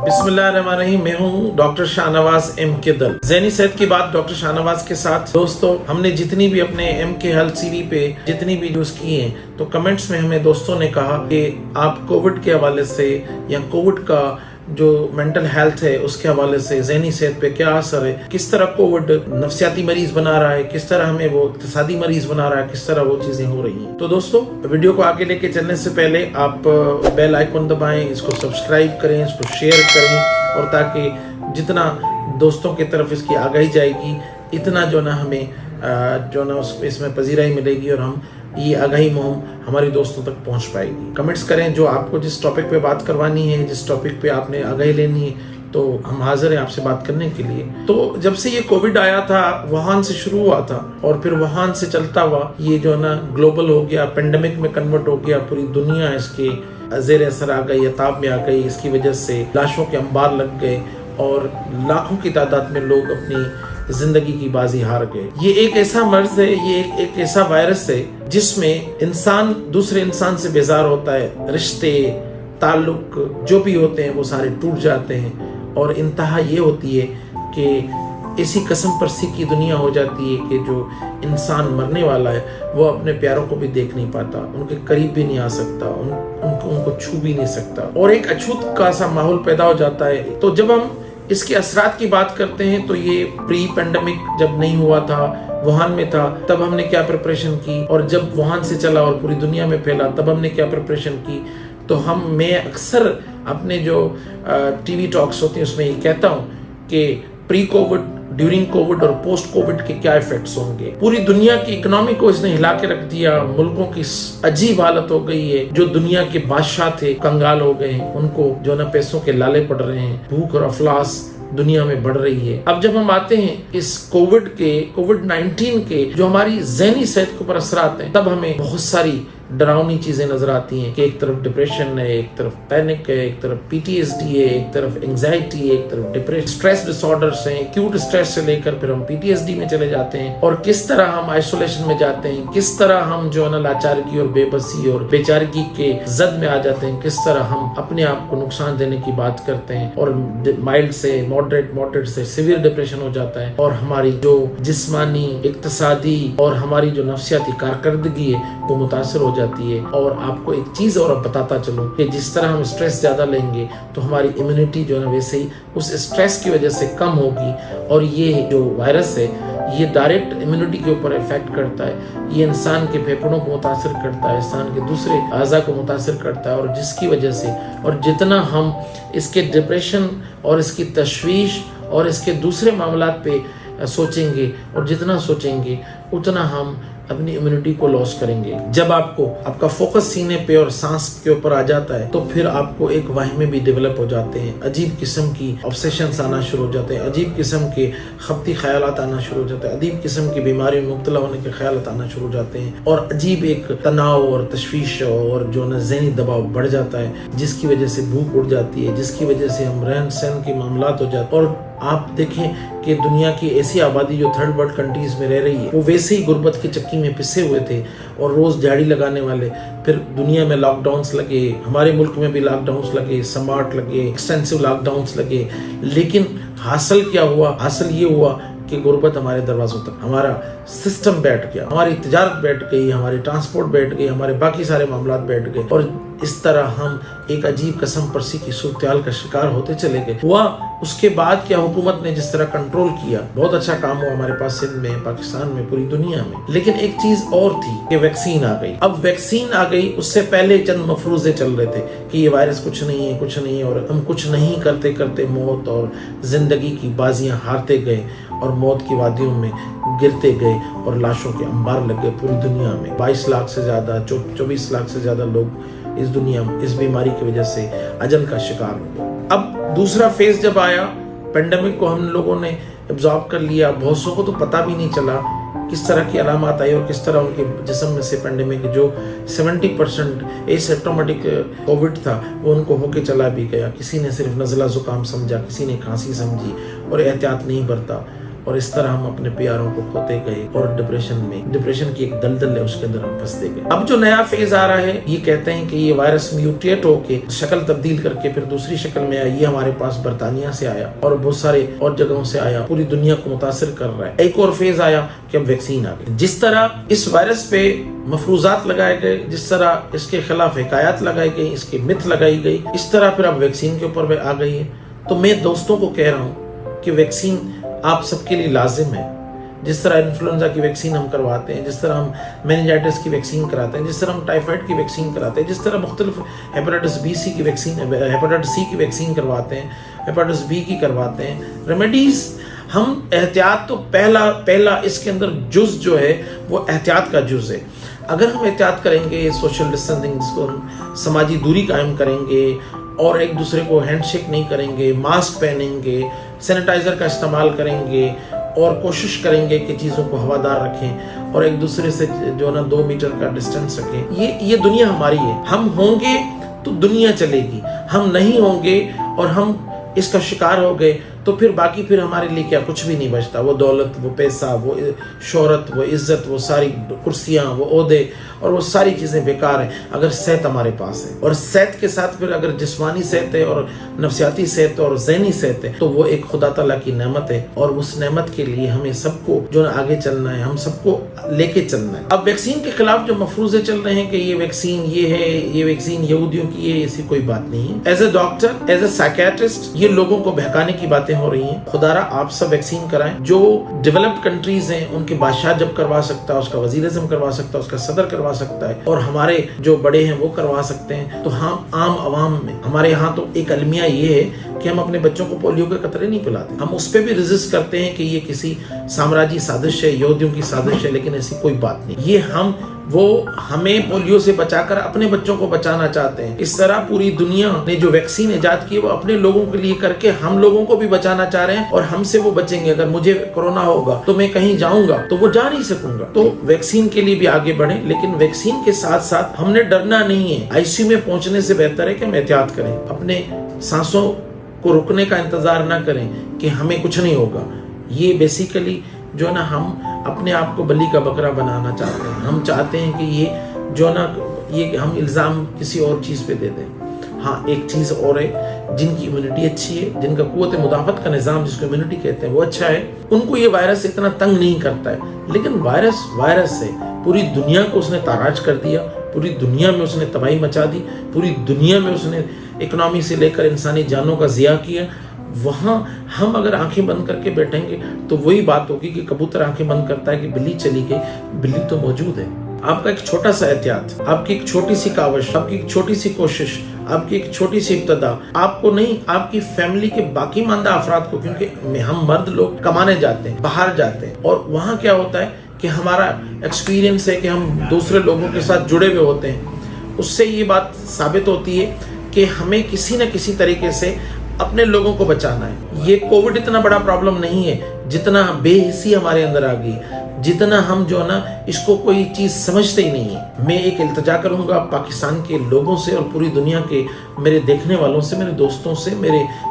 बिस्मिल्लाहिर्रहमानिर्रहीम। मैं हूँ डॉक्टर शाहनवाज एम के दल। ज़हनी सेहत की बात डॉक्टर शाहनवाज के साथ। दोस्तों, हमने जितनी भी अपने एम के हेल्थ सीवी पे जितनी वीडियोस की हैं, तो कमेंट्स में हमें दोस्तों ने कहा कि आप कोविड के हवाले से या कोविड का जो मेंटल हेल्थ है उसके हवाले से ज़हनी सेहत पे क्या असर है, किस तरह कोविड नफसियाती मरीज बना रहा है, किस तरह हमें वो इक्तिसादी मरीज बना रहा है, किस तरह वो चीजें हो रही हैं। तो दोस्तों, वीडियो को आगे लेके चलने से पहले आप बेल आइकन दबाएं, इसको सब्सक्राइब करें, इसको शेयर करें, और ताकि जितना दोस्तों की तरफ इसकी आगाही जाएगी, इतना जो ना हमें जो ना इसमें पजीराई मिलेगी और हम ये आगाही मुहिम हमारे दोस्तों तक पहुंच पाएगी। कमेंट्स करें जो आपको जिस टॉपिक पे बात करवानी है, जिस टॉपिक पे आपने आगाही लेनी है, तो हम हाजिर हैं आपसे बात करने के लिए। तो जब से ये कोविड आया था, वुहान से शुरू हुआ था और फिर वुहान से चलता हुआ ये जो ना ग्लोबल हो गया, पेंडेमिक में कन्वर्ट हो गया, पूरी दुनिया इसके ज़ेर असर आ गई, अताब में आ गई। इसकी वजह से लाशों के अंबार लग गए और लाखों की तादाद में लोग अपनी जिंदगी की बाजी हार गए। ये एक ऐसा मर्ज है, ये एक ऐसा वायरस है जिसमें इंसान दूसरे इंसान से बेजार होता है, रिश्ते ताल्लुक जो भी होते हैं वो सारे टूट जाते हैं, और इंतहा ये होती है कि ऐसी कसम परसी की दुनिया हो जाती है कि जो इंसान मरने वाला है वो अपने प्यारों को भी देख नहीं पाता, उनके करीब भी नहीं आ सकता, उनको छू भी नहीं सकता, और एक अछूत का सा माहौल पैदा हो जाता है। तो जब हम इसके असरात की बात करते हैं, तो ये प्री पेंडेमिक जब नहीं हुआ था, वुहान में था, तब हमने क्या प्रिपरेशन की, और जब वुहान से चला और पूरी दुनिया में फैला तब हमने क्या प्रिपरेशन की। तो मैं अक्सर अपने जो टीवी टॉक्स होती हैं उसमें ये कहता हूँ कि प्री कोविड, ड्यूरिंग कोविड और पोस्ट कोविड के क्या इफेक्ट्स होंगे। पूरी दुनिया की इकोनॉमी को इसने हिला के रख दिया, मुल्कों की अजीब हालत हो गई है। जो दुनिया के बादशाह थे कंगाल हो गए हैं, उनको जो ना पैसों के लाले पड़ रहे हैं, भूख और अफलास दुनिया में बढ़ रही है। अब जब हम आते हैं इस कोविड-19 के जो हमारी ज़हनी सेहत के ऊपर असरात हैं, तब हमें बहुत सारी डरावनी चीजें नजर आती हैं कि एक तरफ डिप्रेशन है, एक तरफ पैनिक है, एक तरफ PTSD है, एक तरफ एंजाइटी है, एक तरफ डिप्रेशन, स्ट्रेस डिसऑर्डर्स हैं, एक्यूट स्ट्रेस से लेकर फिर हम PTSD में चले जाते हैं, और किस तरह हम आइसोलेशन में जाते हैं, किस तरह हम जो है ना लाचारगी और बेबसी और बेचारगी के जद में आ जाते हैं, किस तरह हम अपने आप को नुकसान देने की बात करते हैं, और माइल्ड से मॉडरेट से सिवियर डिप्रेशन हो जाता है, और हमारी जो जिस्मानी, इक्तिसादी और हमारी जो नफसियाती कारकर्दगी है वो मुतासर हो जाती है। और आपको एक चीज और अब बताता चलूं कि जिस तरह हम स्ट्रेस ज्यादा लेंगे तो हमारी इम्यूनिटी जो है ना वैसे ही उस स्ट्रेस की वजह से कम होगी, और ये जो वायरस है ये डायरेक्ट इम्यूनिटी के ऊपर इफेक्ट करता है। ये इंसान के फेफड़ों को मुतासर करता है, इंसान के दूसरे अज़ा को मुतासर करता है, और जिसकी वजह से और जितना हम इसके डिप्रेशन और इसकी तशवीश और इसके दूसरे मामलात पे सोचेंगे, और जितना सोचेंगे उतना हम अपनी इम्यूनिटी को लॉस करेंगे। जब आपका फोकस सीने पे और सांस के ऊपर आ जाता है, तो फिर आपको एक वाहिमे भी डेवलप हो जाते हैं, अजीब किस्म की ऑब्सेशंस आना शुरू हो जाते हैं, अजीब किस्म के खपती ख्यालात आना शुरू हो जाते हैं, अजीब किस्म की बीमारी में मुब्तला होने के ख्यालात आना शुरू हो जाते हैं, और अजीब एक तनाव और तशवीश और जो न ज़हनी दबाव बढ़ जाता है, जिसकी वजह से भूख उड़ जाती है, जिसकी वजह से हम रहन सहन के मामलात हो जाते हैं। और आप देखें कि दुनिया की ऐसी आबादी जो थर्ड वर्ल्ड कंट्रीज में रह रही है, वो वैसे ही गुर्बत की चक्की में पिसे हुए थे और रोज झाड़ी लगाने वाले। फिर दुनिया में लॉकडाउन्स लगे, हमारे मुल्क में भी लॉकडाउन्स लगे, स्मार्ट लगे, एक्सटेंसिव लॉकडाउन्स लगे, लेकिन हासिल क्या हुआ? हासिल ये हुआ कि गुर्बत हमारे दरवाजों तक, हमारा सिस्टम बैठ गया, हमारी तिजारत बैठ गई, हमारी ट्रांसपोर्ट बैठ गई, हमारे बाकी सारे मामलात बैठ गए, और इस तरह हम एक अजीब कसम परसी की सूरत-ए-हाल का शिकार होते चले गए। हुआ उसके बाद क्या, हुकूमत ने जिस तरह कंट्रोल किया, बहुत अच्छा काम हुआ हमारे पास सिंध में, पाकिस्तान में, पूरी दुनिया में। लेकिन एक चीज और थी कि वैक्सीन आ गई। अब वैक्सीन आ गई, उससे पहले चंद मफरूजे चल रहे थे कि ये वायरस कुछ नहीं है, और हम कुछ नहीं करते करते मौत और जिंदगी की बाजियां हारते गए और मौत की वादियों में गिरते गए, और लाशों के अंबार लग गए पूरी दुनिया में। 22 लाख से ज्यादा, 24 लाख से ज्यादा लोग इस दुनिया में इस बीमारी की वजह से अजल का शिकार हो गए। अब दूसरा फेज जब आया, पेंडेमिक को हम लोगों ने एब्जॉर्ब कर लिया, बहुत सौ को तो पता भी नहीं चला किस तरह की अलामत आई और किस तरह उनके जिस्म में से पेंडेमिक जो 70% एसिम्प्टोमेटिक कोविड था वो उनको होके चला भी गया। किसी ने सिर्फ नज़ला ज़ुकाम समझा, किसी ने खांसी समझी और एहतियात नहीं बरता, और इस तरह हम अपने प्यारों को खोते गए और डिप्रेशन की एक दलदल है उसके अंदर हम फंसते गए। अब जो नया फेज आ रहा है, ये कहते हैं कि ये वायरस म्यूटेट होके शक्ल तब्दील करके फिर दूसरी शक्ल में आया। ये हमारे पास बरतानिया से आया और बहुत सारे और जगहों से आया, पूरी दुनिया को मुतासिर कर रहा है। एक और फेज आया कि अब वैक्सीन आ गई। जिस तरह इस वायरस पे मफरूजात लगाए गए, जिस तरह इसके खिलाफ हिकायत लगाई गई, इसकी मिथ लगाई गई, इस तरह फिर अब वैक्सीन के ऊपर आ गई है। तो मैं दोस्तों को कह रहा हूँ कि वैक्सीन आप सबके लिए लाजिम है। जिस तरह इन्फ्लुएंजा की वैक्सीन हम करवाते हैं, जिस तरह हम मेनिंजाइटिस की वैक्सीन कराते हैं, जिस तरह हम टाइफाइड की वैक्सीन कराते हैं, जिस तरह मुख्तलिफ हेपेटाइटिस सी की वैक्सीन करवाते हैं, हेपेटाइटिस बी की करवाते हैं, रेमेडीज हम एहतियात तो पहला इसके अंदर जुज जो है वो एहतियात का जुज है। अगर हम एहतियात करेंगे, सोशल डिस्टेंसिंग जिसको हम समाजी दूरी कायम करेंगे और एक दूसरे को हैंडशेक नहीं करेंगे, मास्क पहनेंगे, सैनिटाइजर का इस्तेमाल करेंगे और कोशिश करेंगे कि चीज़ों को हवादार रखें और एक दूसरे से जो ना 2 मीटर का डिस्टेंस रखें, ये दुनिया हमारी है। हम होंगे तो दुनिया चलेगी, हम नहीं होंगे और हम इसका शिकार हो गए तो फिर बाकी फिर हमारे लिए क्या, कुछ भी नहीं बचता। वो दौलत, वो पैसा, वो शोहरत, वो इज्जत, वो सारी कुर्सियाँ, वो ओहदे और वो सारी चीज़ें बेकार हैं अगर सेहत हमारे पास है। और सेहत के साथ फिर अगर जिस्मानी सेहत है और नफसियाती सेहत और ज़हनी सेहत है तो वो एक खुदा ताला की नेमत है। और उस नेमत के लिए हमें सबको जो आगे चलना है, हम सबको लेके चलना है। अब वैक्सीन के खिलाफ जो मफरूज़े चल रहे हैं कि ये वैक्सीन ये है, ये वैक्सीन यहूदियों की है, ऐसी कोई बात नहीं है। As a doctor, as a psychiatrist ये लोगों को बहकाने की बातें हो रही हैं। खुदारा आप सब वैक्सीन कराएं। जो डेवलप्ड कंट्रीज हैं उनके बादशाह जब करवा सकता है, उसका वजीर आज़म करवा सकता है, उसका सदर करवा सकता है और हमारे जो बड़े हैं वो करवा सकते हैं। तो हम आम आवाम में हमारे यहाँ तो एक अलमिया ये है कि हम अपने बच्चों को पोलियो के कतरे नहीं पिलाते। हम उस पर भी रेजिस्ट करते हैं कि ये किसी साम्राज्य साजिश है, यहूदियों की साजिश है, लेकिन ऐसी कोई बात नहीं। ये हमें पोलियो से बचाकर अपने बच्चों को बचाना चाहते हैं। इस तरह पूरी दुनिया ने जो वैक्सीन इजाद की वो अपने लोगों के लिए करके हम लोगों को भी बचाना चाह रहे हैं और हमसे वो बचेंगे। अगर मुझे कोरोना होगा तो मैं कहीं जाऊंगा तो वो जा नहीं सकूंगा। तो वैक्सीन के लिए भी आगे बढ़े, लेकिन वैक्सीन के साथ साथ हमने डरना नहीं है। आईसीयू में पहुंचने से बेहतर है कि हम एहतियात करें, अपने सांसों को रुकने का इंतजार ना करें कि हमें कुछ नहीं होगा। ये बेसिकली जो ना हम अपने आप को बलि का बकरा बनाना चाहते हैं। हम चाहते हैं कि ये जो ना ये हम इल्ज़ाम किसी और चीज़ पे दे दें। हाँ, एक चीज़ और है, जिनकी इम्यूनिटी अच्छी है, जिनका कुव्वत मुदाफ़त का निज़ाम जिसको इम्यूनिटी कहते हैं वो अच्छा है, उनको ये वायरस इतना तंग नहीं करता है। लेकिन वायरस है, पूरी दुनिया को उसने ताराज कर दिया, पूरी दुनिया में उसने तबाही मचा दी, पूरी दुनिया में उसने इकोनॉमी से लेकर इंसानी जानों का ज़िया किया। वहाँ हम अगर आंखें बंद करके बैठेंगे तो वही बात होगी कि कबूतर आंखें बंद करता है कि बिल्ली चली गई, बिल्ली तो मौजूद है। आपका एक छोटा सा एहतियात, आपकी एक छोटी सी काविश, आपकी एक छोटी सी कोशिश, आपकी एक छोटी सी इब्तदा, आपको नहीं आपकी फैमिली के बाकी मानदा अफराद को, क्योंकि हम मर्द लोग कमाने जाते हैं, बाहर जाते हैं और वहाँ क्या होता है कि हमारा एक्सपीरियंस है कि हम दूसरे लोगों के साथ जुड़े हुए होते हैं। उससे ये बात साबित होती है कि हमें किसी न किसी तरीके से अपने लोगों को बचाना है। ये कोविड इतना बड़ा प्रॉब्लम नहीं है जितना बेहिसी हमारे अंदर आ गई, जितना हम जो ना इसको कोई चीज़ समझते ही नहीं है। मैं एक इल्तिजा करूंगा पाकिस्तान के लोगों से और पूरी दुनिया के मेरे देखने वालों से, मेरे दोस्तों से,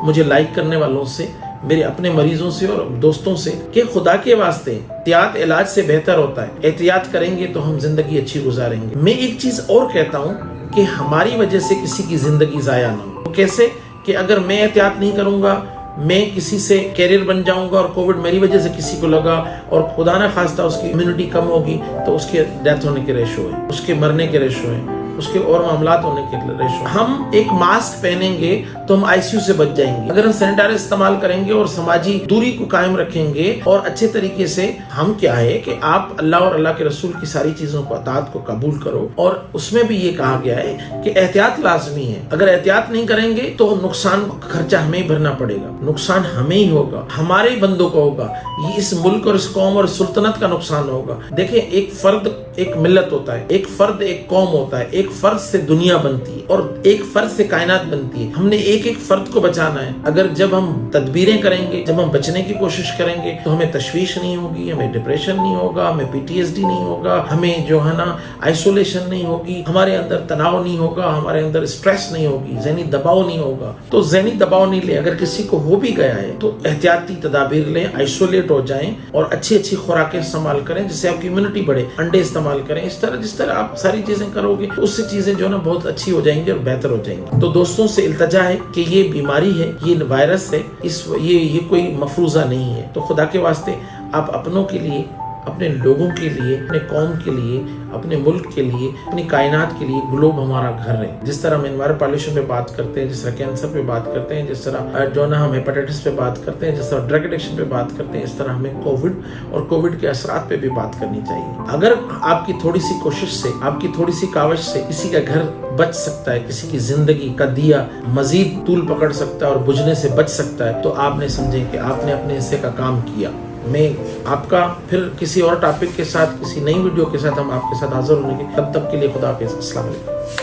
मुझे लाइक करने वालों से, मेरे अपने मरीजों से और दोस्तों से कि खुदा के वास्ते एहतियात इलाज से बेहतर होता है। एहतियात करेंगे तो हम जिंदगी अच्छी गुजारेंगे। मैं एक चीज़ और कहता हूँ कि हमारी वजह से किसी की जिंदगी ज़ाया ना हो। कैसे कि अगर मैं एहतियात नहीं करूंगा, मैं किसी से कैरियर बन जाऊंगा और कोविड मेरी वजह से किसी को लगा और खुदा ना खास्ता उसकी इम्यूनिटी कम होगी तो उसके डेथ होने के रेशो है, उसके मरने के रेशो है, उसके और मामलात होने के रेशो। हम एक मास्क पहनेंगे तो हम आईसीयू से बच जाएंगे। अगर हम सैनिटाइजर इस्तेमाल करेंगे और समाजी दूरी को कायम रखेंगे और अच्छे तरीके से, हम क्या है कि आप अल्लाह और अल्लाह के रसूल की सारी चीजों को अतात को कबूल करो। और उसमें भी ये कहा गया है कि एहतियात लाजमी है। अगर एहतियात नहीं करेंगे तो नुकसान खर्चा हमें ही भरना पड़ेगा, नुकसान हमें ही होगा, हमारे ही बंदों को होगा, ये इस मुल्क और इस कौम और सुल्तनत का नुकसान होगा। देखिए, एक फर्द एक मिल्लत होता है, एक फर्द एक कौम होता है, एक फर्द से दुनिया बनती है। اور ایک فرد سے کائنات بنتی ہے. ہم نے ایک ایک فرد کو بچانا ہے. اگر جب ہم تدبیریں کریں گے, جب ہم بچنے کی کوشش کریں گے تو ہمیں تشویش نہیں ہوگی, ہمیں ڈپریشن نہیں ہوگا, ہمیں PTSD نہیں ہوگا, ہمیں جو ہے نا آئسولیشن نہیں ہوگی, ہمارے اندر تناؤ نہیں ہوگا, ہمارے اندر اسٹریس نہیں ہوگی, ذہنی دباؤ نہیں ہوگا. تو ذہنی دباؤ نہیں لیں. اگر کسی کو ہو بھی گیا ہے تو احتیاطی تدابیر لیں, آئسولیٹ ہو جائیں اور اچھی اچھی خوراکیں استعمال کریں جس سے آپ کی امیونٹی بڑھے. انڈے استعمال کریں. اس طرح جس طرح آپ ساری چیزیں کرو گے اس سے چیزیں جو ہے نا بہت اچھی ہو جائیں گی اور بہتر ہو جائیں گی. تو دوستوں سے التجا ہے کہ یہ بیماری ہے, یہ وائرس ہے, یہ کوئی مفروضہ نہیں ہے. تو خدا کے واسطے آپ اپنوں کے لیے, اپنے لوگوں کے لیے, اپنے قوم کے لیے, اپنے ملک کے لیے, اپنی کائنات کے لیے گلوب ہمارا گھر ہے. جس طرح ہم انوائر پالیوشن پہ بات کرتے ہیں, جس طرح کینسر پہ بات کرتے ہیں, جس طرح جو نا ہم ہیپاٹائٹس پہ بات کرتے ہیں, جس طرح ڈرگ ایڈکشن پہ بات کرتے ہیں, اس طرح ہمیں کووڈ اور کووڈ کے اثرات پہ بھی بات کرنی چاہیے. اگر آپ کی تھوڑی سی کوشش سے, آپ کی تھوڑی سی کاوش سے کسی کا گھر بچ سکتا ہے, کسی کی زندگی کا دیا مزید طول پکڑ سکتا ہے اور بجھنے سے بچ سکتا ہے, تو آپ نے سمجھیں کہ آپ نے اپنے حصے کا کام کیا. میں آپ کا پھر کسی اور ٹاپک کے ساتھ, کسی نئی ویڈیو کے ساتھ ہم آپ کے ساتھ حاضر ہونے کے. تب تک کے لیے خدا حافظ. السلام علیکم.